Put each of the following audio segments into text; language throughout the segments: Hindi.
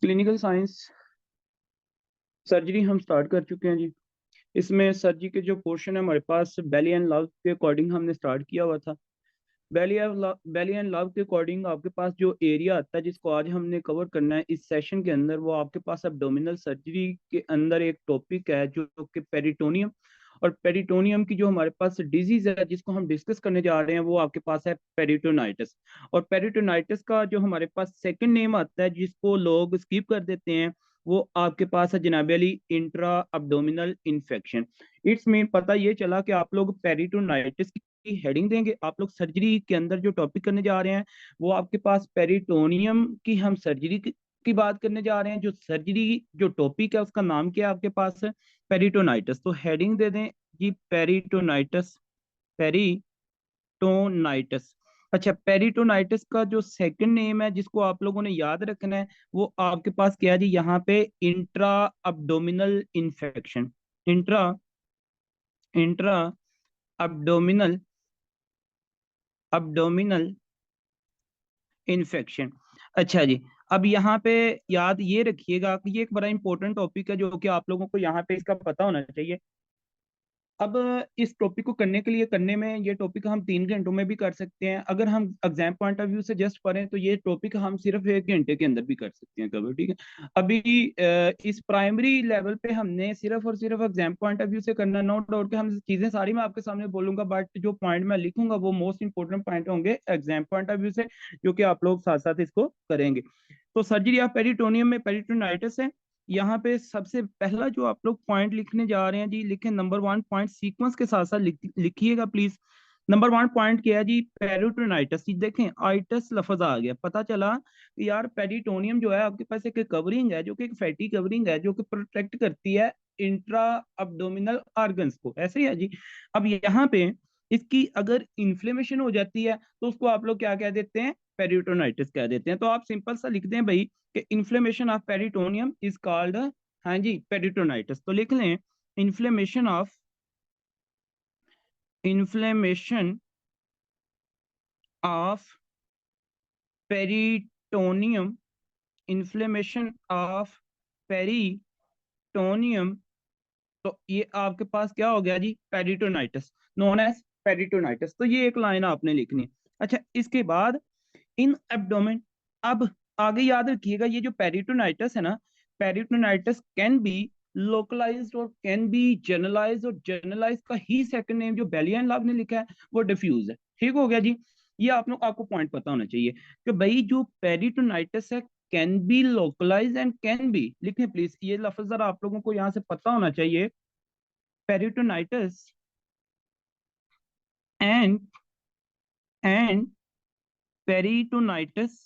क्लिनिकल साइंस सर्जरी हम स्टार्ट कर चुके हैं जी। इसमें सर्जरी के जो पोर्शन है हमारे पास बेली एंड लव के अकॉर्डिंग हमने स्टार्ट किया हुआ था। बेली एंड लव के अकॉर्डिंग आपके पास जो एरिया आता है जिसको आज हमने कवर करना है इस सेशन के अंदर, वो आपके पास एब्डोमिनल सर्जरी के अंदर एक टॉपिक है जो कि पेरिटोनियम। और पेरिटोनियम की जो हमारे पास डिजीज है जिसको हम डिस्कस करने जा रहे हैं वो आपके पास है पेरिटोनाइटिस। और पेरिटोनाइटिस का जो हमारे पास सेकंड नेम आता है जिसको लोग स्किप कर देते हैं, वो आपके पास है जनाब Ali intra abdominal infection. It's mean पता ये चला कि आप लोग पेरिटोनाइटिस की हेडिंग देंगे, आप लोग सर्जरी के अंदर जो टॉपिक करने जा रहे हैं वो आपके पास पेरिटोनियम की हम सर्जरी की बात करने जा रहे हैं। जो सर्जरी जो टॉपिक है उसका नाम क्या है आपके पास है पेरिटोनाइटिस। तो हेडिंग दे दें जी पेरिटोनाइटिस। पेरिटोनाइटिस। अच्छा, पेरिटोनाइटिस का जो सेकंड नेम है जिसको आप लोगों ने याद रखना है वो आपके पास क्या है जी, यहाँ पे intra abdominal infection. Intra intra abdominal abdominal infection. अच्छा जी, अब यहाँ पे याद ये रखिएगा कि ये एक बड़ा इंपॉर्टेंट टॉपिक है जो कि आप लोगों को यहाँ पे इसका पता होना चाहिए। अब इस टॉपिक को करने के लिए करने में ये टॉपिक हम 3 घंटों में भी कर सकते हैं। अगर हम एग्जाम पॉइंट ऑफ व्यू से जस्ट पढ़ें तो ये टॉपिक हम सिर्फ 1 घंटे के अंदर भी कर सकते हैं कवर, ठीक है। अभी इस प्राइमरी लेवल पे हमने सिर्फ और सिर्फ एग्जाम पॉइंट ऑफ व्यू से करना। नो डाउट के हम चीजें सारी मैं आपके सामने बोलूंगा, बट जो पॉइंट मैं लिखूंगा वो मोस्ट इंपॉर्टेंट पॉइंट होंगे एग्जाम पॉइंट ऑफ व्यू से, जो कि आप लोग साथ साथ इसको करेंगे। तो सर्जरी ऑफ पेरिटोनियम में पेरिटोनाइटिस है। यहाँ पे सबसे पहला जो आप लोग पॉइंट लिखने जा रहे हैं जी, लिखें नंबर 1 पॉइंट सीक्वेंस के साथ साथ लिखिएगा प्लीज। नंबर 1 पॉइंट क्या है जी, पेरिटोनाइटिस। देखें आइटस लफ्ज आ गया, पता चला कि यार पेरिटोनियम जो है आपके पास एक कवरिंग है जो कि एक फैटी कवरिंग है जो कि प्रोटेक्ट करती है इंट्रा अब्डोमिनल ऑर्गन्स को, ऐसे ही है जी। अब यहाँ पे इसकी अगर इन्फ्लेमेशन हो जाती है तो उसको आप लोग क्या कह देते हैं, पेरिटोनाइटिस कह देते हैं। तो आप सिंपल सा लिख दें भाई कि inflammation of peritoneum is called, हाँ जी, पेरिटोनाइटिस। तो लिख लें inflammation of inflammation of peritoneum, inflammation of peritoneum. तो ये आपके पास क्या हो गया जी, पेरिटोनाइटिस, नोन एज पेरिटोनाइटिस। तो ये एक लाइन आपने लिखनी है। अच्छा, इसके बाद इन एब्डोमेन। अब आगे याद रखिएगा ये जो पेरिटोनाइटिस है ना, पेरिटोनाइटिस कैन बी लोकलाइज्ड और कैन बी जनरलाइज्ड, और जनरलाइज का ही सेकंड नेम जो बेलियन लव ने लिखा है वो डिफ्यूज है। ठीक हो गया जी। ये आप लोग आपको पॉइंट पता होना चाहिए कि भाई जो पेरिटोनाइटिस है can be localise and can be, लिखें प्लीज ये लफ्ज जरा आप लोगों को यहाँ से पता होना चाहिए। पेरिटोनाइटिस एंड एंड पेरिटोनाइटिस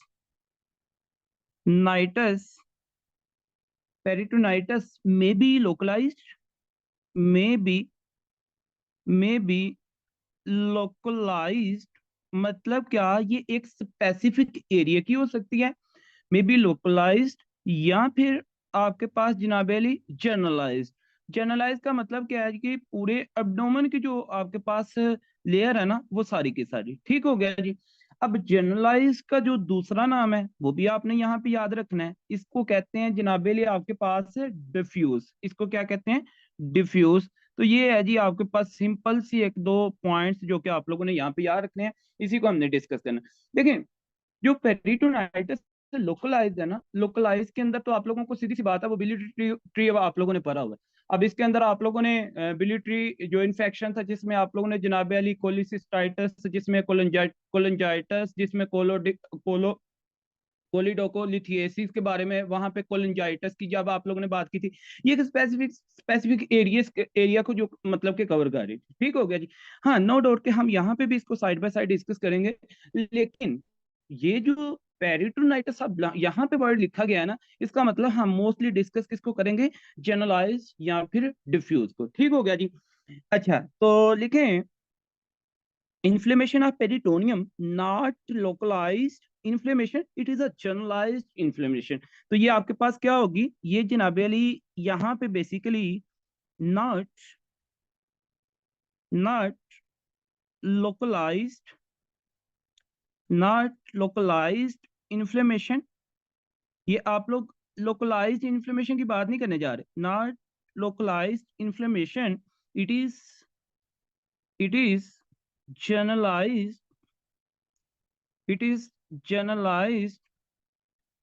नाइटिस, peritonitis may be localized, may be localized। मतलब क्या, ये एक स्पेसिफिक एरिया की हो सकती है, मे बी लोकलाइज्ड, या फिर आपके पास जनाब अली जनरलाइज्ड। जनरलाइज का मतलब क्या है कि पूरे एब्डोमेन की जो आपके पास लेयर है ना वो सारी की सारी। ठीक हो गया जी। अब जनरलाइज का जो दूसरा नाम है वो भी आपने यहाँ पे याद रखना है, इसको कहते हैं जनाब अली आपके पास है डिफ्यूज। इसको क्या कहते हैं, डिफ्यूज। तो ये है जी आपके पास सिंपल सी एक दो पॉइंट्स जो कि आप लोगों ने यहाँ पे याद रखने हैं, इसी को हमने डिस्कस करना है। देखिए जो पेरिटोनाइटिस लोकलाइज है ना, लोकलाइज के अंदर तो आप लोगों को सीधी सी बात है वो बिलियरी ट्री अब आप लोगों ने पढ़ा हुआ है। अब इसके अंदर आप लोगों ने बिलियरी जो इन्फेक्शन था जिसमें आप लोगों ने जनाब अली कोलिसिस्टाइटिस, जिसमें कोलेंजाइटिस, जिसमें कोलो कोलिडोकोलिथिएसिस के बारे में, वहां पे कोलेंजाइटिस की जब आप लोगों ने बात की थी, ये एक स्पेसिफिक स्पेसिफिक एरिया को जो मतलब के कवर कर रही थी। ठीक हो गया जी। हाँ, नो डाउट के हम यहाँ पे भी इसको साइड बाय साइड डिस्कस करेंगे, लेकिन ये जो पेरिटोनाइटिस अब यहाँ पे वर्ड लिखा गया है ना, इसका मतलब हम मोस्टली डिस्कस किसको करेंगे, जनरलाइज या फिर डिफ्यूज को। ठीक हो गया जी। अच्छा, तो लिखें inflammation of peritoneum not localized inflammation, it is a generalized inflammation। तो ये आपके पास क्या होगी, ये जनाब अली यहाँ पे basically not not localized, not localized inflammation। ये आप लोग लोकलाइज्ड इन्फ्लेमेशन की बात नहीं करने जा रहे, not localized inflammation, it is it is generalized, it is generalized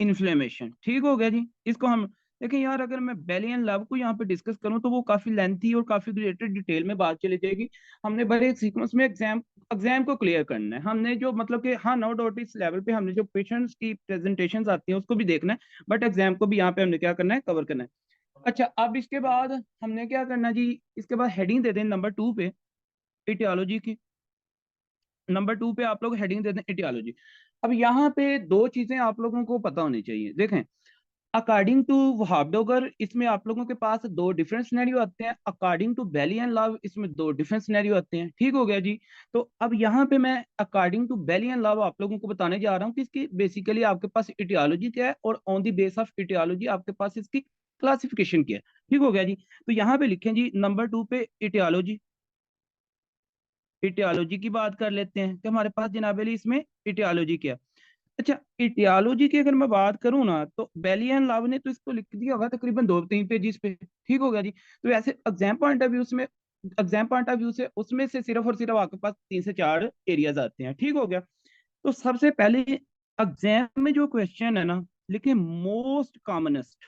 inflammation. ठीक हो गया जी। इसको हम लेकिन यार अगर मैं बेली एंड लव को यहाँ पे डिस्कस करूँ तो वो काफी लेंथी और काफी रिलेटेड डिटेल में बात चली जाएगी। हमने बड़े सीक्वेंस में एग्जाम एग्जाम को क्लियर करना है हमने, जो मतलब कि हाँ नो डाउट इस लेवल पे हमने जो पेशेंट्स की प्रेजेंटेशन आती है उसको भी देखना है, बट एग्जाम को भी यहाँ पे हमने क्या करना है, कवर करना है। अच्छा, अब इसके बाद हमने क्या करना है जी, इसके बाद हेडिंग दे दें नंबर 2 पे इटियोलॉजी की। नंबर 2 पे आप लोग हेडिंग दे दें इटियोलॉजी। अब यहाँ पे दो चीजें आप लोगों को पता होनी चाहिए। देखें, अकॉर्डिंग टू वहाब डोगर इसमें आप लोगों के पास दो डिफरेंट सिनेरियो आते हैं, according to Bailey and Love इसमें दो डिफरेंट सिनेरियो आते हैं। ठीक हो गया जी। तो अब यहाँ पे मैं according to Bailey and Love आप लोगों को बताने जा रहा हूँ कि इसकी बेसिकली आपके पास इटियोलॉजी क्या है और on the base of aetiology आपके पास इसकी क्लासिफिकेशन क्या है। ठीक हो गया जी। तो यहाँ पे लिखें जी नंबर 2 पे इटियोलॉजी। इटियोलॉजी की बात कर लेते हैं कि हमारे पास जनाब अली इसमें इटियोलॉजी क्या है। अच्छा, इटियोलॉजी की अगर मैं बात करूं ना तो बेली एंड लव ने तो इसको लिख दिया होगा तकरीबन 2-3 पेजेस पे। ठीक हो गया जी। तो ऐसे एग्जाम पॉइंट ऑफ व्यू में, एग्जाम पॉइंट ऑफ व्यू से उसमें से सिर्फ और सिर्फ आपके पास 3 से 4 एरियाज आते हैं। ठीक हो गया। तो सबसे पहले एग्जाम में जो क्वेश्चन है ना, लिखे most commonest,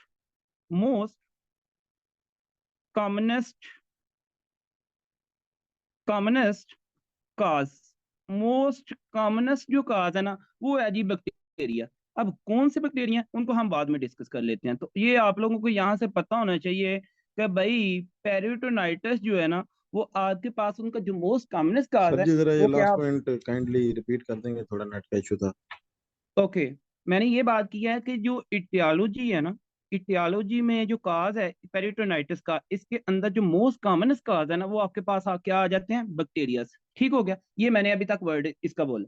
most commonest, commonest cause, most commonest जो काज है ना वो है जी बैक्टीरिया। अब कौन से बैक्टीरिया उनको हम बाद में डिस्कस कर लेते हैं। तो ये आप लोगों को यहाँ से पता होना चाहिए कि भाई पेरिटोनाइटिस जो है ना वो आपके पास उनका जो मोस्ट कॉमनेस्ट काज सर है जी जरा ये वो क्या। लास्ट पॉइंट काइंडली रिपीट कर देंगे, थोड़ा नेट का इशू था। ओके, मैंने ये बात की है कि जो इटियोलॉजी है ना, इटियोलॉजी में जो काज है पेरिटोनाइटिस का, इसके अंदर जो मोस्ट कॉमनेस्ट काज है ना वो आपके पास क्या आ जाते हैं, बैक्टीरिया। ठीक हो गया, ये मैंने अभी तक वर्ड इसका बोला।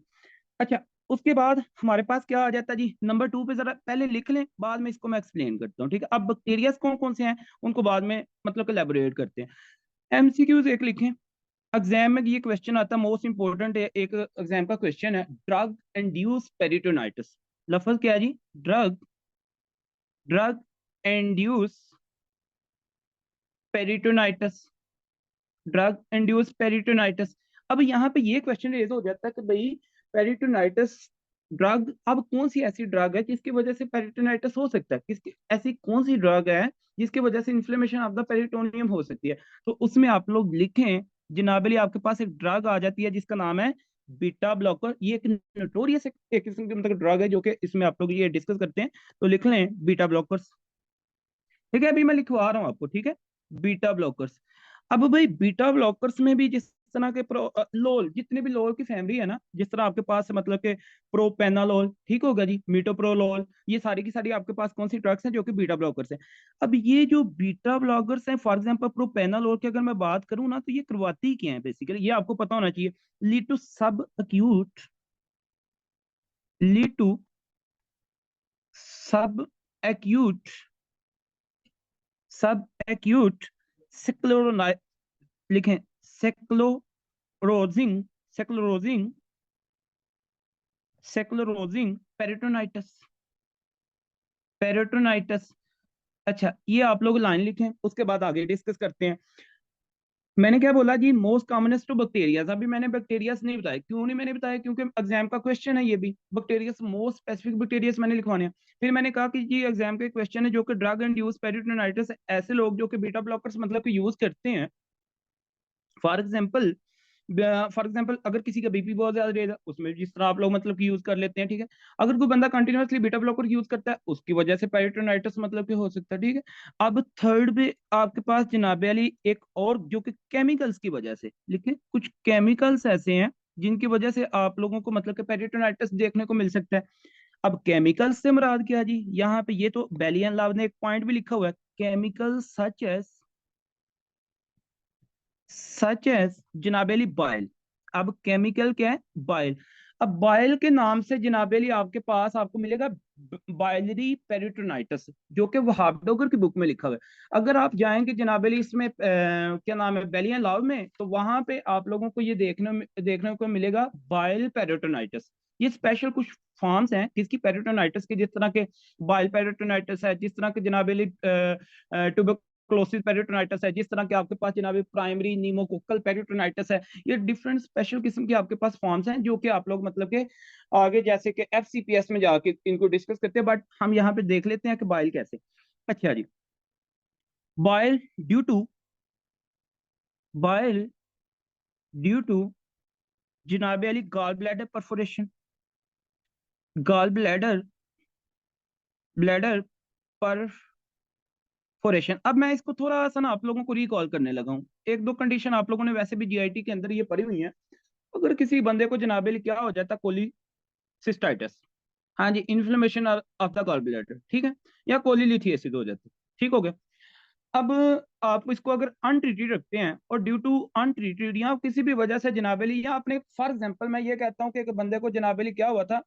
अच्छा, उसके बाद हमारे पास क्या आ जाता है जी नंबर 2 पे, जरा पहले लिख लें बाद में इसको मैं एक्सप्लेन करता हूँ। ठीक है, अब बैक्टीरिया कौन कौन से हैं उनको बाद में मतलब कोलैबोरेट करते हैं। एमसीक्यूज एक लिखें। एग्जाम में ये क्वेश्चन आता है मोस्ट इंपॉर्टेंट है, एक एग्जाम का क्वेश्चन है, ड्रग इंड्यूस पेरिटोनाइटिस। लफ्ज क्या है जी, drug, drug induce peritonitis, drug induce peritonitis. अब यहाँ पे ये क्वेश्चन रेज हो जाता है कि भाई पेरिटोनाइटिस ड्रग, अब कौन सी ऐसी ड्रग है जिसकी वजह से पेरिटोनाइटिस हो सकता है, किसकी ऐसी कौन सी ड्रग है जिसकी वजह से इन्फ्लेमेशन ऑफ द पेरिटोनियम हो सकती है। तो उसमें आप लोग लिखें जनाबली, आपके पास एक ड्रग आ जाती है जिसका नाम है बीटा ब्लॉकर। ये एक नोटोरियस एक किस्म की मतलब ड्रग है जो कि इसमें आप लोग ये डिस्कस करते हैं। तो लिख लें बीटा ब्लॉकर्स। ठीक है, अभी मैं लिखवा रहा हूँ आपको। ठीक है, बीटा ब्लॉकर्स। अब भाई बीटा ब्लॉकर्स में भी जिस तरह के लोल, जितने भी लोल की फैमिली है ना, जिस तरह आपके पास मतलब के प्रोपेनालोल, ठीक होगा जी, मीटोप्रोलोल, ये सारी की सारी आपके पास कौन सी ड्रग्स हैं जो कि बीटा ब्लॉकर्स हैं। अब ये जो बीटा ब्लॉकर्स हैं, फॉर एग्जांपल प्रोपेनालोल की अगर मैं बात करूँ ना तो ये करवाती क्या है बेसिकली, ये आपको पता होना चाहिए। लीड टू सब एक्यूट, लीड टू सब एक्यूट, सब एक्यूट सिक्लोराइ, लिखें सेक्लोरोजिंग, सेक्लोरोजिंग, सेक्लोरोजिंग पेरिटोनाइटिस, पेरिटोनाइटिस। अच्छा, ये आप लोग लाइन लिखें, उसके बाद आगे डिस्कस करते हैं। मैंने क्या बोला जी, मोस्ट कॉमनेस्ट टू बैक्टीरिया। अभी मैंने बैक्टीरियास नहीं बताया, क्यों नहीं मैंने बताया, क्योंकि एग्जाम का क्वेश्चन है ये भी, बैक्टीरियास मोस्ट स्पेसिफिक बैक्टीरियास मैंने लिखवाने हैं। फिर मैंने कहा कि जी एग्जाम का क्वेश्चन है जो कि ड्रग एंड यूज पेरिटोनाइटिस, ऐसे लोग जो कि बीटा ब्लॉकर्स मतलब कि यूज करते हैं। फॉर एग्जाम्पल, फॉर एग्जाम्पल अगर किसी का बीपी बहुत ज्यादा रहेगा उसमें जिस तरह आप लोग मतलब कि यूज कर लेते हैं। ठीक है, अगर कोई बंदा कंटिन्यूअसली बीटा ब्लॉकर यूज करता है उसकी वजह से पेरिटोनाइटिस मतलब कि हो सकता है। ठीक है, अब थर्ड पे आपके पास जनाबे अली एक और जो कि केमिकल्स की वजह से, लिखे कुछ केमिकल्स ऐसे हैं जिनकी वजह से आप लोगों को मतलब कि पेरिटोनाइटिस देखने को मिल सकता है। अब केमिकल्स से मुराद क्या है जी, यहाँ पे ये तो बेलियन लाव ने एक पॉइंट भी लिखा हुआ है, केमिकल सच एज जनाबेली बाइल। अब केमिकल क्या है, बाइल। अब बाइल के नाम से जनाबेली आपके पास आपको मिलेगा बाइलरी पेरिटोनाइटिस, जो कि वहाबडोगर की बुक में लिखा हुआ है। अगर आप जाएंगे जनाबेली इसमें क्या नाम है बेलियन लाव में, तो वहां पे आप लोगों को ये देखने को मिलेगा बाइल पेरिटोनाइटिस। ये स्पेशल कुछ फॉर्म्स हैं किसकी, पेरिटोनाइटिस के, जिस तरह के बाइल पेरिटोनाइटिस है, जिस तरह के जनाबेली ट्यूबरकुलोसिस पेरिटोनाइटिस है, जिस तरह के आपके पास जनाब प्राइमरी नीमोकोकल पेरिटोनाइटिस है। ये डिफरेंट स्पेशल किस्म के आपके पास फॉर्म्स हैं जो कि आप लोग मतलब के आगे जैसे कि FCPS में जाके इनको डिस्कस करते हैं, बट हम यहाँ पे देख लेते हैं कि बाइल कैसे। अच्छा जी, bile due to bile due to जनाब अली gall bladder perforation, gall bladder perforation. अब मैं इसको थोड़ा सा ना आप लोगों को रिकॉल करने लगा हूँ। एक दो कंडीशन आप लोगों ने वैसे भी GIT के अंदर ये पढ़ी हुई है। अगर किसी बंदे को जनाब अली क्या हो जाता, कोलिसिस्टाइटिस, हाँ जी, inflammation of the gall bladder, ठीक है, या कोलिलिथियासिस हो जाती, ठीक हो गया। अब आप इसको अगर अनट्रीटेड रखते हैं और ड्यू टू अनट्रीटेड या किसी भी वजह से जनाबेली, या आपने फॉर एग्जांपल मैं ये कहता हूँ कि एक बंदे को जनाबेली क्या हुआ था,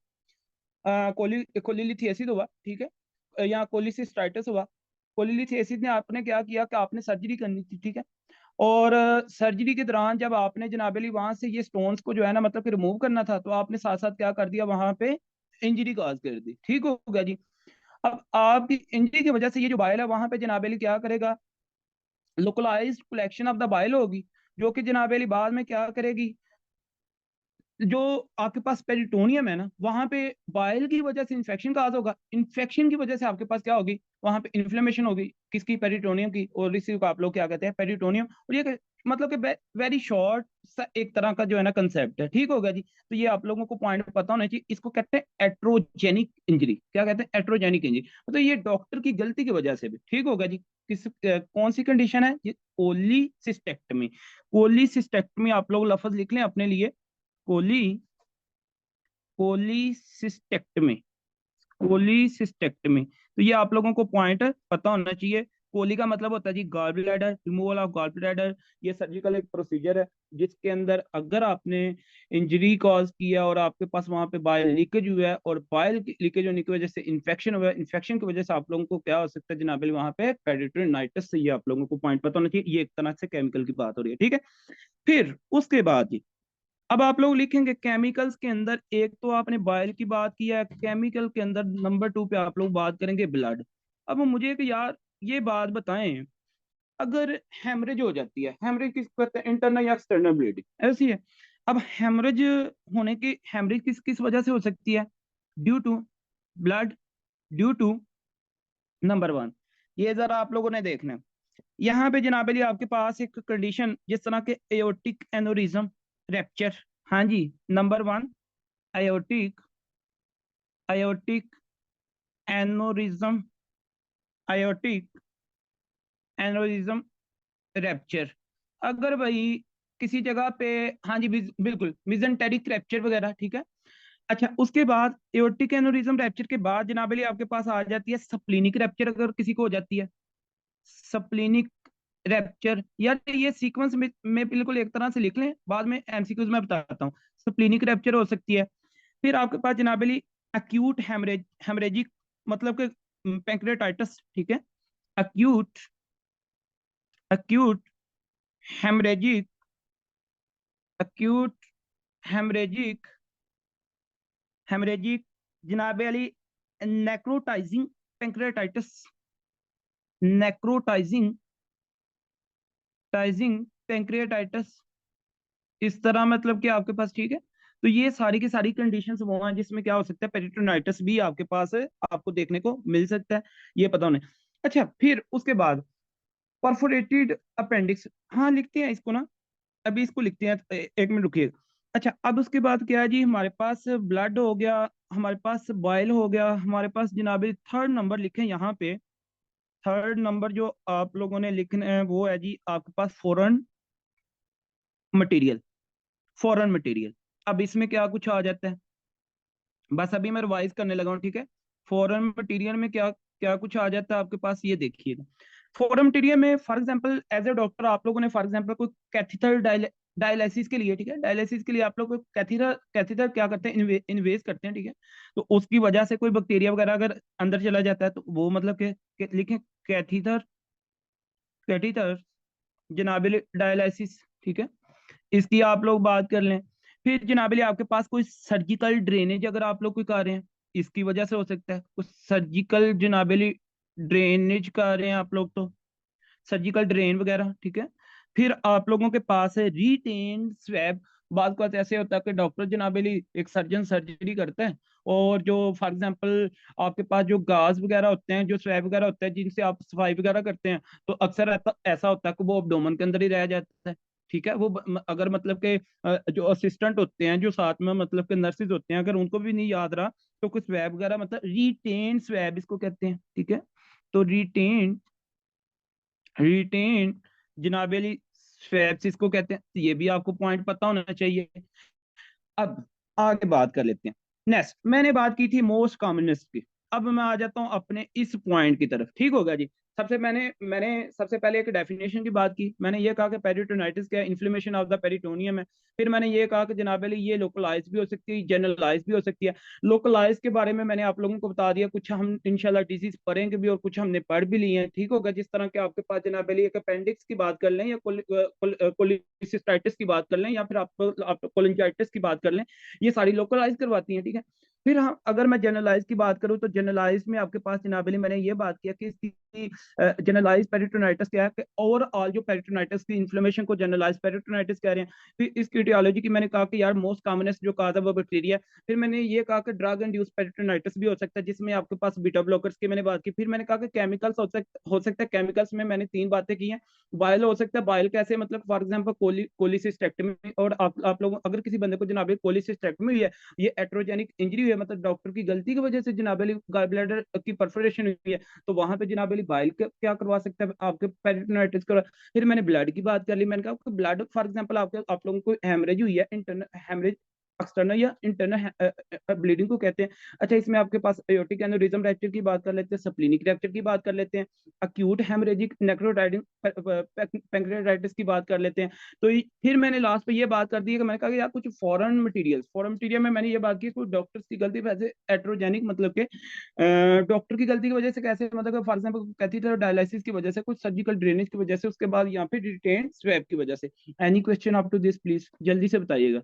कोलिलिथियासिस हुआ, ठीक है, या कोलिसिस्टाइटिस हुआ। कोलिलिथियासिस ने आपने क्या किया कि आपने सर्जरी करनी थी, ठीक है, और सर्जरी के दौरान जब आपने जनाबेली वहां से ये स्टोन्स को जो है ना मतलब कि रिमूव करना था, तो आपने साथ साथ क्या कर दिया, वहां पे इंजरी कॉज कर दी, ठीक हो गया जी। अब आपकी इंजरी की वजह से ये जो बाइल है वहां पे जनाबेली क्या करेगा, localized collection of the bile होगी, जो कि जनाबेली बाद में क्या करेगी, जो आपके पास पेरिटोनियम है ना वहां पे बाइल की वजह से इंफेक्शन काज होगा, इंफेक्शन की वजह से आपके पास क्या होगी, वहां पे इन्फ्लेमेशन होगी, किसकी, पेरिटोनियम की, और इसी को आप लोग क्या कहते हैं, पेरिटोनियम। और ये मतलब कि वेरी शॉर्ट सा एक तरह का जो है ना कंसेप्ट है, ठीक होगा जी। तो ये आप लोगों को पॉइंट पता होना चाहिए। इसको कहते हैं एट्रोजेनिक इंजरी, क्या कहते हैं, एट्रोजेनिक इंजरी, मतलब ये डॉक्टर की गलती की वजह से भी, ठीक होगा जी। कौन सी कंडीशन है ये, कोलिसिस्टेक्टमी। कोलिसिस्टेक्टमी आप लोग लफ्ज लिख लें अपने लिए, कोली कोलिसिस्टेक्टमी, कोलिसिस्टेक्टमी। तो ये आप लोगों को पॉइंट पता होना चाहिए। कोली का मतलब होता है जी gall bladder, removal of gall bladder. ये सर्जिकल एक प्रोसीजर है जिसके अंदर अगर आपने इंजरी कॉज किया और आपके पास वहां पे बाइल लीकेज हुआ है, और बाइल लीकेज होने की वजह से इन्फेक्शन हुआ है, इन्फेक्शन की वजह से आप लोगों को क्या हो सकता है जनाब, वहां पे पेरिटोनाइटिस से, ये आप लोगों को पॉइंट पता होना चाहिए। ये एक तरह से केमिकल की बात हो रही है, ठीक है। फिर उसके बाद जी, अब आप लोग लिखेंगे केमिकल्स के अंदर, एक तो आपने बाइल की बात की है, केमिकल के अंदर नंबर 2 पे आप लोग बात करेंगे ब्लड। अब मुझे एक यार ये बात बताएं, अगर हेमरेज हो जाती है, हेमरेज किस कहते हैं, इंटरनल या एक्सटर्नल ब्लीडिंग ऐसी है। अब हेमरेज होने की, हेमरेज किस किस वजह से हो सकती है, due to blood, due to number 1, ये जरा आप लोगों ने देखना है। यहाँ पे जनाब अली आपके पास एक कंडीशन जिस तरह के एओर्टिक एनोरिज्म रैप्चर, हाँ जी, number 1 aortic, aortic aneurysm, aortic aneurysm rupture. अगर भाई किसी जगह पे, हाँ जी, बिल्कुल मिजेंटेरिक रैप्चर वगैरह, ठीक है। अच्छा, उसके बाद एओर्टिक एनोरिज्म रैप्चर के बाद जनाब अली आपके पास आ जाती है सप्लीनिक रैप्चर, अगर किसी को हो जाती है सप्लीनिक रैप्चर। यार ये सीक्वेंस में बिल्कुल एक तरह से लिख लें, बाद में MCQs में बताता हूँ। सप्लीनिक रैप्चर हो सकती है। फिर आपके पास जनाबली एक्यूट हेमरेजिक, मतलब कि पैंक्रेटाइटिस, ठीक है, acute acute haemorrhagic, acute haemorrhagic, haemorrhagic जनाब अली नेक्रोटाइजिंग पैंक्रेटाइटिस, नेक्रोटाइजिंग टाइजिंग पैंक्रियाटाइटिस, इस तरह मतलब कि आपके पास, ठीक है। तो ये सारी की सारी कंडीशंस वो हैं जिसमें क्या हो सकता है, पेरिटोनाइटिस भी आपके पास है, आपको देखने को मिल सकता है, ये पता होने। अच्छा, फिर उसके बाद परफोरेटेड अपेंडिक्स, हाँ लिखते हैं इसको ना, अभी इसको लिखते हैं, एक मिनट रुकिए। अच्छा, अब उसके बाद क्या है जी, हमारे पास ब्लड हो गया, हमारे पास बॉयल हो गया, हमारे पास जनाब थर्ड नंबर लिखे यहाँ पे। थर्ड नंबर जो आप लोगों ने लिखना है वो है जी आपके पास फॉरेन मटेरियल, फॉरेन मटेरियल। अब इसमें क्या कुछ आ जाता है, बस अभी मैं रिवाइज करने लगा हूँ, ठीक है। फॉरेन मटेरियल में क्या क्या कुछ आ जाता है आपके पास, ये देखिएगा। फॉरेन मटेरियल में for example as a doctor आप लोगों ने फॉर एग्जांपल कोई कैथीटर डायलिसिस के लिए, ठीक है, डायलिसिस के लिए आप लोग कैथीटर कैथीटर क्या करते हैं, इन्वेस करते हैं, ठीक है। तो उसकी वजह से कोई बैक्टीरिया वगैरह अगर अंदर चला जाता है तो वो मतलब के लिखें कैथीटर, कैथीटर जनाबिल डायलिसिस, ठीक है, इसकी आप लोग बात कर लें। फिर जनाब आपके पास कोई सर्जिकल ड्रेनेज अगर आप लोग कोई कर रहे हैं, इसकी वजह से हो सकता है। कुछ सर्जिकल जनाब ड्रेनेज कर रहे हैं आप लोग, तो सर्जिकल ड्रेन वगैरह, ठीक है। फिर आप लोगों के पास है रिटेन स्वैब। बात बात ऐसे होता है कि डॉक्टर जनाबेली एक सर्जन सर्जरी करता है, और जो फॉर एग्जांपल आपके पास जो गाज वगैरह होते हैं, जो स्वैब वगैरह होता है जिनसे आप सफाई वगैरह करते हैं, तो अक्सर ऐसा होता है कि वो एब्डोमेन के अंदर ही रह जाता है। ठीक है, वो अगर मतलब के जो असिस्टेंट होते हैं, जो साथ में मतलब के नर्सिस होते हैं, अगर उनको भी नहीं याद रहा, तो कुछ स्वैब वगैरह मतलब रिटेन स्वैब इसको कहते हैं, ठीक है। तो रिटेन रिटेन जनाबेली स्वैप्स इसको कहते हैं, तो ये भी आपको पॉइंट पता होना चाहिए। अब आगे बात कर लेते हैं। नेक्स्ट मैंने बात की थी मोस्ट कॉमनेस्ट की। अब मैं आ जाता हूं अपने इस पॉइंट की तरफ, ठीक होगा जी। सबसे मैंने मैंने सबसे पहले एक डेफिनेशन की बात की। मैंने ये कहा कि पेरिटोनाइटिस क्या है, इन्फ्लेमेशन ऑफ द पेरिटोनियम है। फिर मैंने ये कहा कि जनाब अली ये लोकलाइज भी हो सकती है, जनरलाइज भी हो सकती है। लोकलाइज के बारे में मैंने आप लोगों को बता दिया, कुछ हम इंशाल्लाह डिजीज पढ़ेंगे भी और कुछ हमने पढ़ भी लिए हैं, ठीक होगा। जिस तरह के आपके पास जनाब अली एक अपेंडिक्स की बात कर लें, या कोलिसिस्टाइटिस की बात कर लें, या फिर आप कोलिंजाइटिस की बात कर लें, ये सारी लोकलाइज करवाती हैं, ठीक है। फिर हम अगर मैं जनरलाइज की बात करूं, तो जनरलाइज में आपके पास जनाबली मैंने ये बात किया कि इसकी जनरलाइज पेरिटोनाइटिस क्या है, कि ओवरऑल जो पेरिटोनाइटिस की इन्फ्लेमेशन को जनरलाइज पेरिटोनाइटिस कह रहे हैं। फिर इसकी etiology की मैंने कहा कि यार मोस्ट कॉमनेस्ट जो काज है वो बैक्टीरिया। फिर मैंने ये कहा कि ड्रग इंड्यूस पेरिटोनाइटिस भी हो सकता है, जिसमें आपके पास बीटा ब्लॉकर्स की मैंने बात की। फिर मैंने कहा कि केमिकल्स हो सकता है। केमिकल्स में मैंने तीन बातें की हैं। बायल हो सकता है, बायल कैसे, मतलब फॉर एग्जाम्पल कोलिसिस्टेक्टमी। और आप लोग अगर किसी बंदे को जनाब कोलिसिस्टेक्टमी हुई है, ये एट्रोजेनिक इंजरी हुई है, मतलब डॉक्टर की गलती की वजह से जनाब गाल ब्लैडर की परफोरेशन हुई है, तो वहां पे जनाब बाइल क्या करवा सकता है आपके पेरिटोनाइटिस का। फिर मैंने ब्लड की बात कर ली। मैंने कहा ब्लड फॉर एग्जाम्पल आप लोगों को हेमरेज हुई है, इंटरनल हेमरेज, एक्सटर्नल या इंटरनल ब्लीडिंग को कहते हैं। अच्छा, इसमें आपके पास एयोटिक एन्युरिज्म रैप्चर की बात कर लेते हैं, सप्लीनिक रैप्चर की बात कर लेते हैं, अक्यूट हेमरेजिक नेक्रोटाइडिंग पैंक्रियाटाइटिस की बात कर लेते हैं। तो फिर मैंने लास्ट पे ये बात कर दी है कि मैंने कहा कि यार कुछ फॉरेन मटीरियल में मैंने ये बात की, कुछ डॉक्टर्स की गलती वैसे एट्रोजेनिक, मतलब के डॉक्टर की गलती की वजह से कैसे, मतलब फॉर एग्जाम्पल कैथीटर डायलिसिस की वजह से, कुछ सर्जिकल ड्रेनेज की वजह से, उसके बाद यहाँ पे रिटेन स्वैब की वजह से। Any question up to this please, जल्दी से बताइएगा।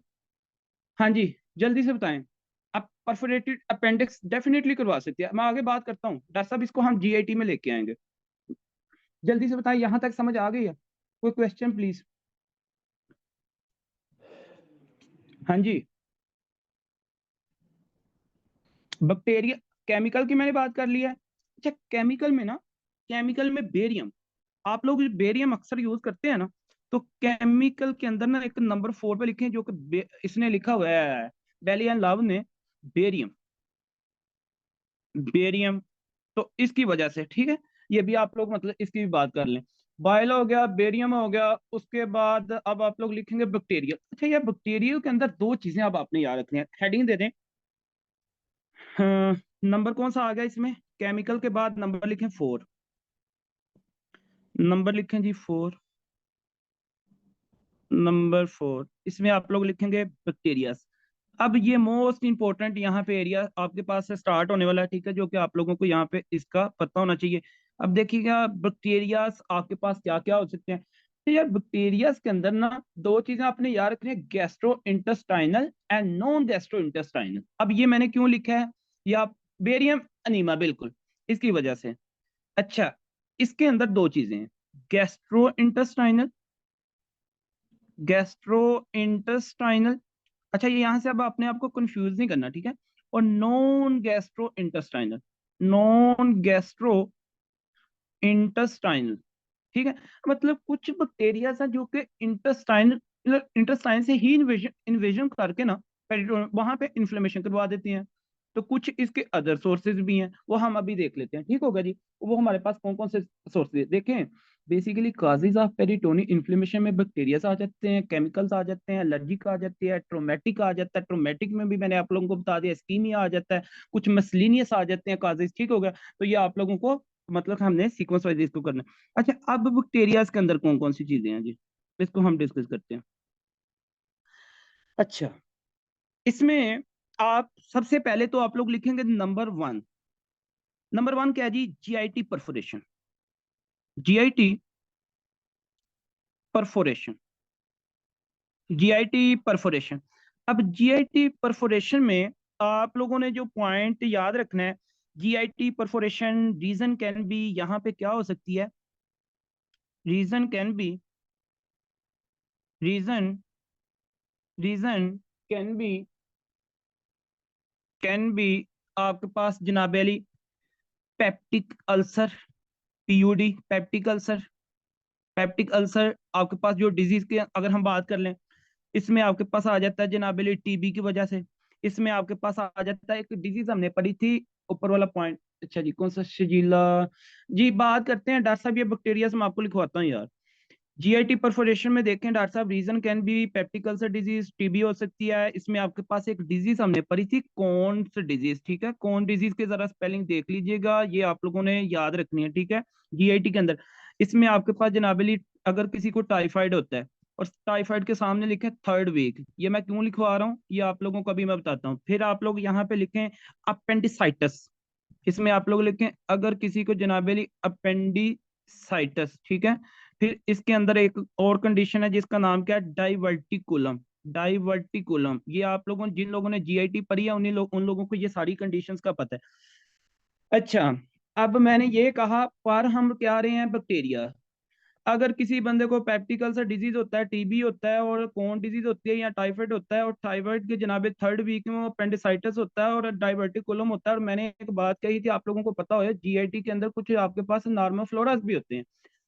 हाँ जी, जल्दी से बताएं। अब परफोरेटेड अपेंडिक्स डेफिनेटली करवा सकती है। मैं आगे बात करता हूँ, डॉक्टर साहब इसको हम जीआईटी में लेके आएंगे। जल्दी से बताएं, यहां तक समझ आ गई है? कोई क्वेश्चन प्लीज। हाँ जी। बैक्टीरिया, केमिकल की मैंने बात कर लिया है। अच्छा, केमिकल में ना, केमिकल में बेरियम, आप लोग बेरियम अक्सर यूज करते हैं ना, तो केमिकल के अंदर ना एक नंबर 4 पे लिखे हैं, जो कि इसने लिखा हुआ है, बेली एंड लव ने, बेरियम। बेरियम, तो इसकी वजह से, ठीक है, ये भी आप लोग मतलब इसकी भी बात कर लें। बायल हो गया, बेरियम हो गया, उसके बाद अब आप लोग लिखेंगे बैक्टीरिया। अच्छा, ये बैक्टीरिया के अंदर दो चीजें अब आपने याद रखनी है, हेडिंग दे दें। हाँ, नंबर कौन सा आ गया इसमें, केमिकल के बाद नंबर लिखें 4, नंबर लिखें जी 4, नंबर 4, इसमें आप लोग लिखेंगे बैक्टीरिया। अब ये मोस्ट इंपॉर्टेंट यहाँ पे एरिया आपके पास से स्टार्ट होने वाला है, ठीक है, जो कि आप लोगों को यहाँ पे इसका पता होना चाहिए। अब देखिएगा बैक्टीरियाज आपके पास क्या क्या हो सकते हैं। तो यार बैक्टीरियाज के अंदर ना दो चीजें आपने याद रखनी है, gastro intestinal and non gastro intestinal. अब ये मैंने क्यों लिखा है, ये आप, बेरियम अनीमा, बिल्कुल इसकी वजह से। अच्छा, इसके अंदर दो चीजें हैं, गैस्ट्रो इंटेस्टाइनल, गैस्ट्रो इंटेस्टाइनल। अच्छा, ये यहां से अब अपने आप को कंफ्यूज नहीं करना, ठीक है। और non gastro intestinal, non gastro intestinal, ठीक है। मतलब कुछ बैक्टीरिया हैं जो कि इंटेस्टाइनल, इंटेस्टाइन से ही इन्वेजन इन्वेजन करके ना वहां पे इन्फ्लेमेशन करवा देती हैं। तो कुछ इसके अदर सोर्सेज भी हैं, वो हम अभी देख लेते हैं, ठीक होगा जी। वो हमारे पास कौन कौन से सोर्सेज देखें। बेसिकली काजेज ऑफ पेरिटोनी इन्फ्लेमेशन में बैक्टीरियाज आ जाते हैं, केमिकल्स आ जाते हैं, एलर्जिक आ जाती है, ट्रोमेटिक आ जाता है। ट्रोमेटिक में भी मैंने आप लोगों को बता दिया, स्कीमिया आ जाता है, कुछ मसलिनियस आ जाते हैं काजेज, ठीक हो गया। तो ये आप लोगों को मतलब हमने सीक्वेंस वाइज इसको करना है। अच्छा, अब बैक्टीरियाज के अंदर कौन कौन सी चीजें हैं जी, इसको हम डिस्कस करते हैं। अच्छा, इसमें आप सबसे पहले तो आप लोग लिखेंगे नंबर 1। नंबर 1 क्या है जी, GIT perforation, GIT perforation, GIT perforation. अब जीआईटी परफोरेशन में आप लोगों ने जो पॉइंट याद रखना है, GIT perforation reason can be, यहाँ पे क्या हो सकती है, reason can be, reason reason can be, can be आपके पास जनाब अली peptic ulcer, PUD, peptic ulcer. Peptic ulcer आपके पास जो डिजीज के अगर हम बात कर लें, इसमें आपके पास आ जाता है जनाब अली टीबी की वजह से। इसमें आपके पास आ जाता है एक डिजीज हमने पढ़ी थी, ऊपर वाला पॉइंट। अच्छा जी, कौन सा, शजीला जी। बात करते हैं डॉक्टर साहब, ये बैक्टीरिया मैं आपको लिखवाता हूँ यार। जीआईटी परफोरेशन में देखें डॉक्टर साहब, reason can be peptic ulcer disease, TB हो सकती है। इसमें आपके पास एक डिजीज हमने पढ़ी थी, कौन सा डिजीज, ठीक है, कौन डिजीज के जरा स्पेलिंग देख लीजिएगा, ये आप लोगों ने याद रखनी है, ठीक है। जीआईटी के अंदर इसमें आपके पास जनाबली अगर किसी को टाइफाइड होता है और टाइफाइड के सामने लिखे थर्ड वीक, ये मैं क्यों लिखवा रहा हूँ ये आप लोगों को अभी मैं बताता हूँ। फिर आप लोग यहाँ पे लिखें अपेंडिसाइटिस, इसमें आप लोग लिखें अगर किसी को जनाबेली अपेंडिसाइटिस, ठीक है। फिर इसके अंदर एक और कंडीशन है जिसका नाम क्या है, डाइवर्टिकुलम। डाइवर्टिकुलम, ये आप लोगों, जिन लोगों ने जीआईटी पढ़ी है उन लोगों को ये सारी कंडीशंस का पता है। अच्छा, अब मैंने ये कहा पर हम क्या रहे हैं, बैक्टीरिया। अगर किसी बंदे को पेप्टिक अल्सर डिजीज होता है, टीबी होता है और कौन डिजीज होती है या टाइफाइड होता है, और टाइफाइड के जनाबे थर्ड वीक में अपेंडिसाइटिस होता है और डायबिटिकुलम होता है, और मैंने एक बात कही थी आप लोगों को पता हो, जीआईटी के अंदर कुछ आपके पास नॉर्मल फ्लोरास भी होते हैं।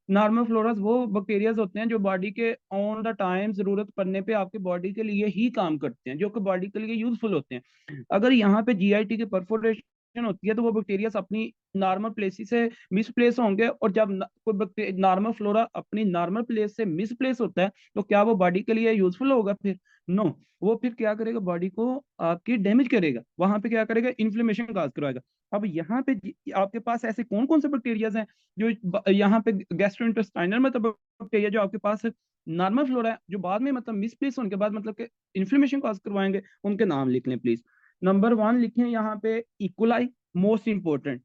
नॉर्मल फ्लोरास वो बैक्टीरियाज होते हैं जो बॉडी के ऑन द टाइम जरूरत पड़ने पे आपके बॉडी के लिए ही काम करते हैं, जो कि बॉडी के लिए यूजफुल होते हैं। अगर यहाँ पे जीआईटी की परफोरेशन होती है तो वो बैक्टीरियाज अपनी नॉर्मल प्लेस से मिसप्लेस होंगे, और जब कोई नॉर्मल फ्लोरा अपनी नॉर्मल प्लेस से मिसप्लेस होता है तो क्या वो बॉडी के लिए यूजफुल होगा? फिर नो, वो फिर क्या करेगा, बॉडी को आपकी डैमेज करेगा, वहां पे क्या करेगा, इन्फ्लेमेशन काज करवाएगा। अब यहाँ पे आपके पास ऐसे कौन कौन से बैक्टीरियाज हैं जो यहाँ पे गैस्ट्रोइंटेस्टाइनल मतलब बैक्टीरिया जो आपके पास नॉर्मल फ्लोरा है, जो बाद में मतलब मिसप्लेस होने के बाद मतलब के इन्फ्लेमेशन काज करवाएंगे, उनके नाम लिख लें प्लीज। नंबर 1 लिखें यहाँ पे इकोलाई, मोस्ट इंपॉर्टेंट।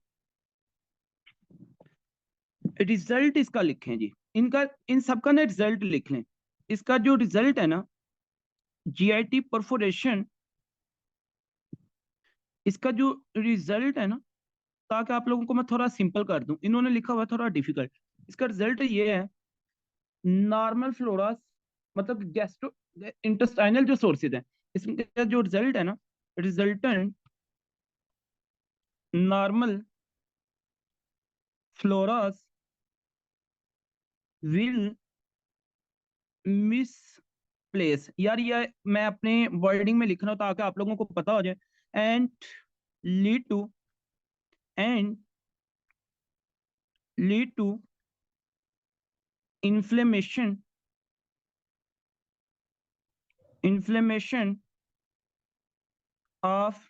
रिजल्ट इसका लिखें जी, इनका इन सबका ना रिजल्ट लिख लें। इसका जो रिजल्ट है ना, जीआईटी परफोरेशन, इसका जो रिजल्ट है ना, ताकि आप लोगों को मैं थोड़ा सिंपल कर दूं, इन्होंने लिखा हुआ है थोड़ा डिफिकल्ट। इसका रिजल्ट ये है, नॉर्मल फ्लोरा मतलब गैस्ट्रो इंटेस्टाइनल जो सोर्सेज हैं, इसमें जो रिजल्ट है ना, resultant normal floras will miss place, यार ये मैं अपने वर्डिंग में लिख रहा हूं ताकि आप लोगों को पता हो जाए। And lead to and lead to inflammation, inflammation of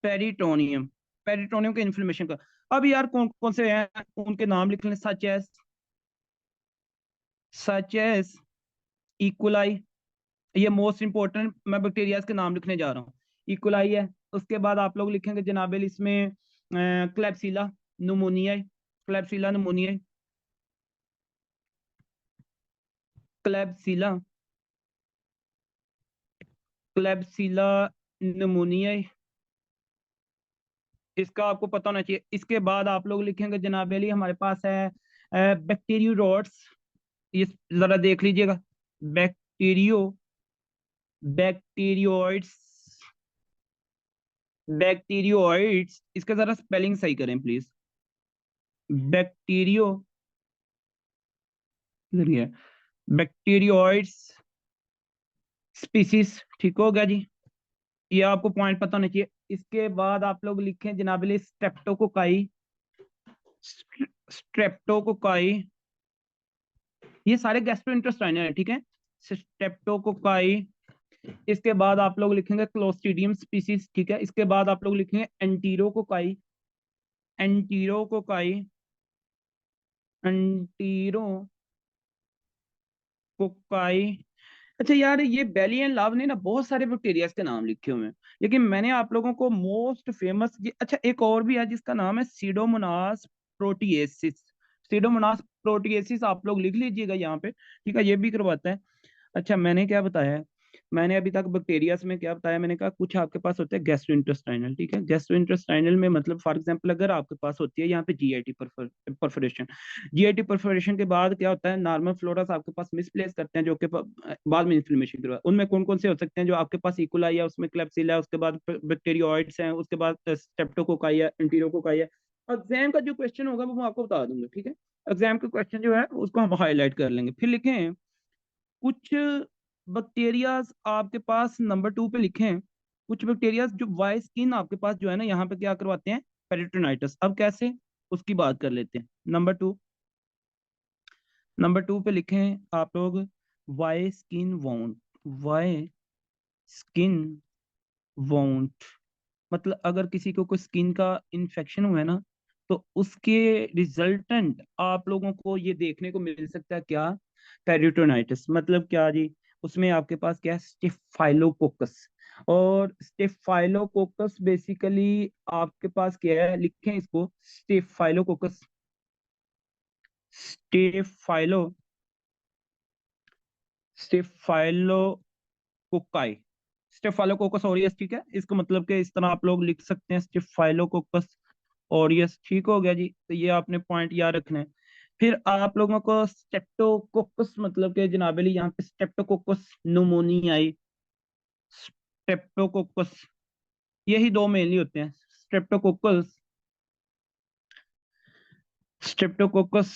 peritoneum, peritoneum के इन्फ्लेमेशन का। अब यार कौन कौन से हैं उनके नाम लिख लें, सच एस इकोलाई, ये मोस्ट इंपॉर्टेंट, मैं बैक्टीरियाज के नाम लिखने जा रहा हूँ। इकोलाई है, उसके बाद आप लोग लिखेंगे जनाबेल इसमें क्लेप्सिला नुमोनिया, क्लेप्सिला नुमोनिया, क्लेप्सिला, क्लेप्सिला नुमोनिया, इसका आपको पता होना चाहिए। इसके बाद आप लोग लिखेंगे जनाबेली हमारे पास है बैक्टीरियोट्स, ये जरा देख लीजिएगा, बैक्टीरियो बैक्टीरियोइड्स, बैक्टीरियोइड्स, इसका जरा स्पेलिंग सही करें प्लीज। बैक्टीरियो, बैक्टीरियोइड्स स्पीसीज, ठीक हो गया जी, ये आपको पॉइंट पता होना चाहिए। इसके बाद आप लोग लिखें जनाबली स्ट्रेप्टोकोकाई, स्ट्रेप्टोकोकाई, ये सारे गैस्ट्रोइंटेस्टाइनल है, ठीक है, स्ट्रेप्टोकोकाई। इसके बाद आप लोग लिखेंगे क्लोस्ट्रीडियम स्पीसीज, ठीक है। इसके बाद आप लोग लिखेंगे एंटीरोकोकाई, एंटीरोकोकाई, एंटीरोकोकाई। अच्छा यार, ये बेली एंड लाव ने ना बहुत सारे बैक्टीरिया के नाम लिखे हुए हैं, लेकिन मैंने आप लोगों को मोस्ट फेमस, अच्छा एक और भी है जिसका नाम है सीडोमोनास प्रोटिएसिस, सीडोमोनास प्रोटिएसिस आप लोग लिख लीजिएगा यहाँ पे, ठीक है, ये भी करवाता है। अच्छा मैंने क्या बताया है, मैंने अभी तक बैक्टीरियाज में क्या बताया, मैंने कहा कुछ आपके पास होते हैं गैस्ट्रोइंटेस्टाइनल, ठीक है। गैस्ट्रोइंटेस्टाइनल में मतलब फॉर एग्जांपल अगर आपके पास होती है यहाँ पे जीआईटी परफोरेशन, जीआईटी परफोरेशन के बाद क्या होता है, नॉर्मल फ्लोरास आपके पास मिसप्लेस करते हैं जो कि बाद में इन्फ्लेमेशन करवा, उनमें कौन कौन से हो सकते हैं, जो आपके पास इकोलाई है, उसमें क्लेप्सिला है, उसके बाद बैक्टीरियोइड्स हैं, उसके बाद स्ट्रेप्टोकोकाई है, एंटीरोकोकाई है। एग्जाम का जो क्वेश्चन होगा वो मैं आपको बता दूंगा, ठीक है। एग्जाम के क्वेश्चन जो है उसको हम हाईलाइट कर लेंगे। फिर लिखें कुछ बैक्टीरियाज आपके पास, नंबर 2 पे लिखें कुछ बैक्टीरियाज जो वाई स्किन आपके पास जो है ना यहाँ पे क्या करवाते हैं, पेरिटोनाइटिस। अब कैसे, उसकी बात कर लेते हैं। नंबर 2 पे लिखें आप लोग why skin wound, why skin wound मतलब अगर किसी को कोई स्किन का इन्फेक्शन हुआ है ना, तो उसके रिजल्टेंट आप लोगों को ये देखने को मिल सकता है क्या, पेरिटोनाइटिस। मतलब क्या जी, उसमें आपके पास क्या है, स्टेफाइलोकोकस। और स्टेफाइलोकोकस बेसिकली आपके पास क्या है, लिखें इसको, staphylococcus, staphylo staphylococci, staphylococcus aureus, ठीक है। इसका मतलब कि इस तरह आप लोग लिख सकते हैं, स्टेफाइलोकोकस ऑरियस, ठीक हो गया जी। तो ये आपने पॉइंट याद रखना है। फिर आप लोगों को स्टेप्टोकोकस मतलब कि जनाबेली यहाँ पे स्टेप्टोकोकस न्यूमोनियाई, स्टेप्टोकोकस, यही दो मेनली होते हैं, स्टेप्टोकोकस, स्टेप्टोकोकस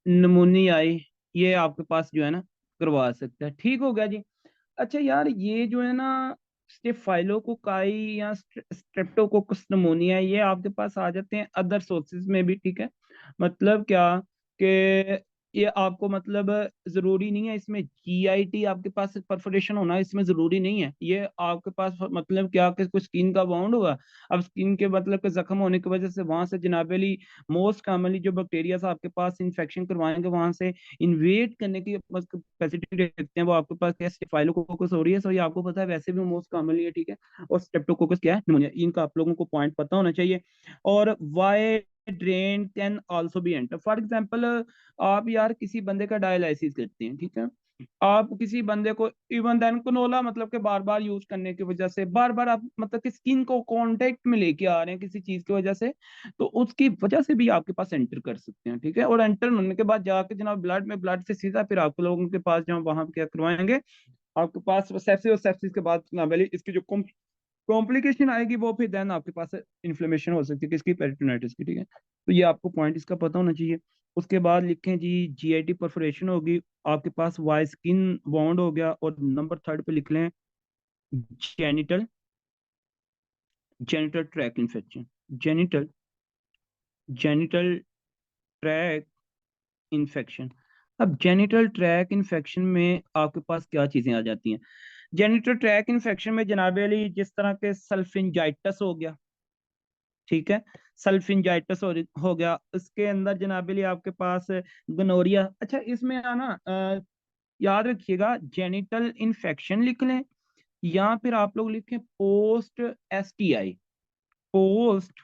न्यूमोनियाई, ये आपके पास जो है ना करवा सकता है, ठीक हो गया जी। अच्छा यार, ये जो है ना स्टेफाइलोकोकाई या स्ट्रेप्टोकोकस निमोनिया, ये आपके पास आ जाते हैं अदर सोर्सेज में भी, ठीक है। मतलब क्या कि ये आपको मतलब जरूरी नहीं है इसमें जीआईटी आपके पास परफोरेशन होना, इसमें जरूरी नहीं है। ये आपके पास मतलब क्या कि कोई स्किन का वाउंड हुआ, अब स्किन के मतलब के जख्म होने की वजह से वहां से जनाबेली मोस्ट कॉमनली जो बैक्टीरिया आपके पास इंफेक्शन करवाएंगे, वहां से इन्वेट करने की कैपेसिटी देखते हैं, वो आपके पास क्या, स्टेफाइलोकोकस ओरियस, और ये आपको पता है वैसे भी मोस्ट कॉमनली है, ठीक है। और स्ट्रेप्टोकोकस क्या है, निमोनिया। इनका आप लोगों को पॉइंट पता होना चाहिए। और why drain can also be enter, for example आप यार किसी बंदे का डायलिसिस करते हैं, ठीक है। आप किसी बंदे को इवन देन कनोला मतलब के बार बार यूज करने की वजह से, बार बार आप मतलब कि स्किन को कांटेक्ट में लेके आ रहे हैं किसी चीज की वजह से, तो उसकी वजह से भी आपके पास एंटर कर सकते हैं, ठीक है। और एंटर होने के बाद जाके जनाब ब्लड में, ब्लड से सीधा फिर आप लोगों के पास जहाँ वहां क्या करवाएंगे, आपके पास सेप्सिस, और सेप्सिस के बाद जनाब इसकी जो कॉम्प्लिकेशन आएगी वो फिर देन आपके पास इन्फ्लेमेशन हो सकती है किसकी, पेरिटोनाइटिस की, ठीक है। तो ये आपको पॉइंट इसका पता होना चाहिए। उसके बाद लिखें जी जीआईटी परफोरेशन होगी, आपके पास वाई स्किन वाउंड हो गया, और नंबर 3 पे लिख लें genital genital track infection, genital genital track infection. अब जेनिटल ट्रैक इन्फेक्शन में आपके पास क्या चीजें आ जाती हैं, जेनिटल ट्रैक इन्फेक्शन में जनाब अली जिस तरह के सल्फिंजाइटिस हो गया, ठीक है, सल्फिंजाइटिस हो गया, उसके अंदर जनाब अली आपके पास गनोरिया। अच्छा इसमें आना याद रखिएगा, जेनिटल इन्फेक्शन लिख लें, या फिर आप लोग लिखें पोस्ट एसटीआई, पोस्ट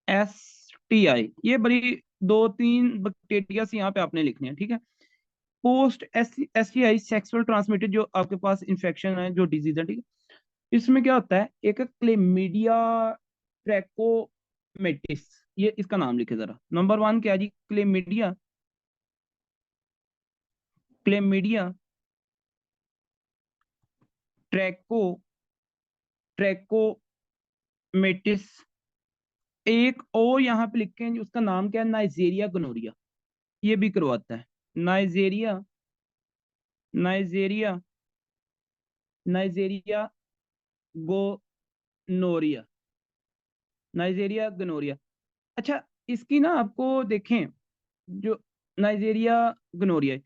एसटीआई, ये बड़ी दो तीन बैक्टीरिया यहाँ पे आपने लिखने हैं, ठीक है। पोस्ट एसटीआई सेक्सुअल ट्रांसमिटेड जो आपके पास इंफेक्शन है, जो डिजीज है, ठीक है। इसमें क्या होता है, एक क्लेमीडिया ट्रैकोमेटिस, ये इसका नाम लिखे जरा। नंबर 1 क्या जी, क्लेमीडिया, क्लेमीडिया ट्रैको ट्रैकोमेटिस। एक और यहाँ पे लिखे हैं उसका नाम क्या है, नाइजेरिया गोनोरिया, ये भी करवाता है, Neisseria, Neisseria Neisseria gonorrhoea, Neisseria gonorrhoea. अच्छा इसकी ना आपको देखें, जो नाइजेरिया गोनोरिया,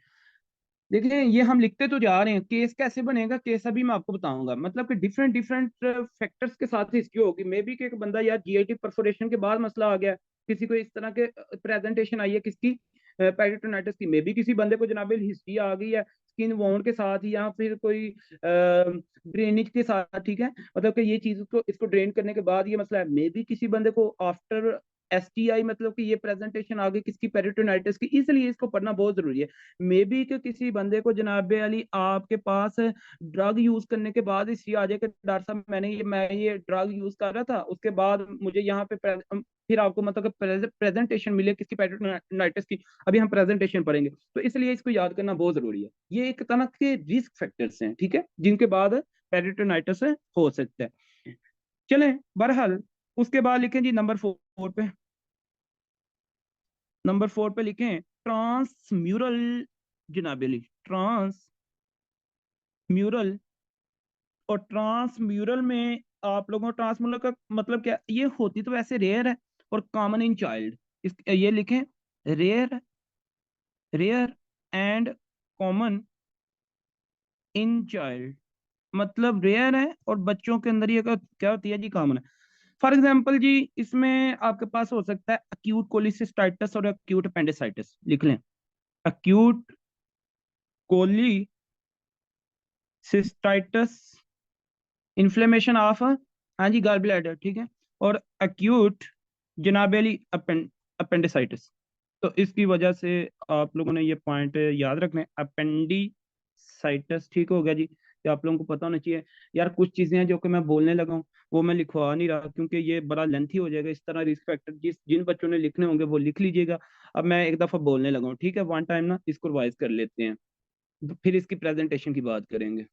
देखिए ये हम लिखते तो जा रहे हैं, केस कैसे बनेगा, केस अभी मैं आपको बताऊंगा। मतलब कि डिफरेंट डिफरेंट फैक्टर्स के साथ हिस्ट्री होगी, मे बी कि एक बंदा यार जीआईटी परफोरेशन के बाद मसला आ गया, किसी को इस तरह के प्रेजेंटेशन आई है किसकी, पेरिटोनाइटिस की, मे बी किसी बंदे को जनाब हिस्ट्री आ गई है स्किन वाउंड के साथ, या फिर कोई ड्रेनेज के साथ, ठीक है। मतलब कि ये चीज को इसको ड्रेन करने के बाद ये मसला है, मे बी किसी बंदे को आफ्टर STI मतलब कि ये प्रेजेंटेशन आगे किसकी, पेरिटोनाइटिस की, इसलिए इसको पढ़ना बहुत जरूरी है। मे बी कि किसी बंदे को जनाब अली आपके पास ड्रग यूज करने के बाद इसी आ जाए कि डॉक्टर साहब मैं ये ड्रग यूज कर रहा था, उसके बाद मुझे यहाँ पे फिर आपको मतलब प्रेजेंटेशन मिले किसकी, पेरिटोनाइटिस की। अभी हम प्रेजेंटेशन पढ़ेंगे, तो इसलिए इसको याद करना बहुत जरूरी है। ये एक तरह के रिस्क फैक्टर्स हैं, ठीक है, जिनके बाद पेरिटोनाइटिस हो सकता है। चलें, बहरहाल उसके बाद लिखें जी नंबर 4 पे। नंबर 4 पे लिखें ट्रांसम्यूरल जनाबेली, ट्रांसम्यूरल। और ट्रांसम्यूरल में आप लोगों को ट्रांसम्यूरल का मतलब क्या, ये होती तो वैसे रेयर है और कॉमन इन चाइल्ड। इस ये लिखें, rare, rare and common in child, मतलब रेयर है और बच्चों के अंदर ये क्या होती है जी, कॉमन है। फॉर एग्जाम्पल जी, इसमें आपके पास हो सकता है अक्यूट कोलिसिस्टाइटिस और अक्यूट अपेंडिसाइटिस, लिख लें, अक्यूट कोलिसिस्टाइटिस, इन्फ्लेमेशन ऑफ, हाँ जी, गाल ब्लैडर, ठीक है, और अक्यूट जनाबेली अपेंडिसाइटिस। तो इसकी वजह से आप लोगों ने ये पॉइंट याद रखने, अपेंडिसाइटिस, ठीक हो गया जी, ये आप लोगों को पता होना चाहिए। यार कुछ चीजें हैं जो कि मैं बोलने लगा हूँ वो मैं लिखवा नहीं रहा क्योंकि ये बड़ा लेंथी हो जाएगा। इस तरह रिस्क फैक्टर जिन बच्चों ने लिखने होंगे वो लिख लीजिएगा। अब मैं एक दफा बोलने लगा हूँ, ठीक है, वन टाइम ना इसको रिवाइज कर लेते हैं, तो फिर इसकी प्रेजेंटेशन की बात करेंगे।